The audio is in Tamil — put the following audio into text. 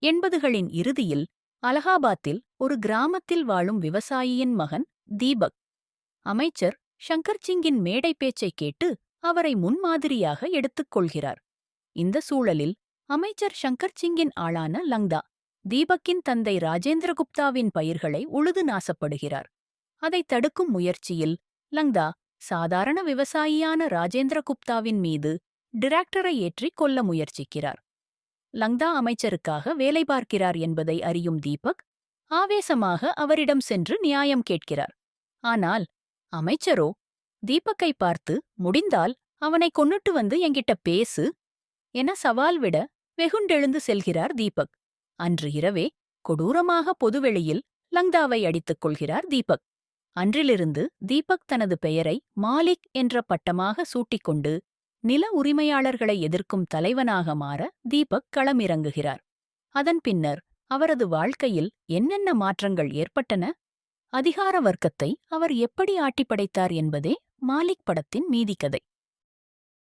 80களின் இறுதியில் அலகாபாத்தில் ஒரு கிராமத்தில் வாழும் விவசாயியின் மகன் தீபக் அமைச்சர் ஷங்கர் சிங்கின் மேடை பேச்சைக் கேட்டு அவரை முன்மாதிரியாக எடுத்துக் கொள்கிறார். இந்த சூழலில் அமைச்சர் ஷங்கர் சிங்கின் ஆளான லங்தா தீபக்கின் தந்தை ராஜேந்திரகுப்தாவின் பயிர்களை உழுது நாசப்படுகிறார். அதை தடுக்கும் முயற்சியில் லங்தா சாதாரண விவசாயியான ராஜேந்திரகுப்தாவின் மீது டிராக்டரை ஏற்றி கொல்ல முயற்சிக்கிறார். லங்தா அமைச்சருக்காக வேலை பார்க்கிறார் என்பதை அறியும் தீபக் ஆவேசமாக அவரிடம் சென்று நியாயம் கேட்கிறார். ஆனால் அமைச்சரோ தீபக்கை பார்த்து, முடிந்தால் அவனை கொன்னுட்டு வந்து என்கிட்ட பேசு என சவால் விட வெகுண்டெழுந்து செல்கிறார் தீபக். அன்று இரவே கொடூரமாக பொதுவெளியில் லங்தாவை அடித்துக் கொள்கிறார் தீபக். அன்றிலிருந்து தீபக் தனது பெயரை மாலிக் என்ற பட்டமாக சூட்டிக்கொண்டு நில உரிமையாளர்களை எதிர்க்கும் தலைவனாக மாற தீபக் களமிறங்குகிறார். அதன் பின்னர் அவரது வாழ்க்கையில் என்னென்ன மாற்றங்கள் ஏற்பட்டன? அதிகார வர்க்கத்தை அவர் எப்படி ஆட்டிப்படைத்தார் என்பதே மாலிக் படத்தின் மீதிக்கதை.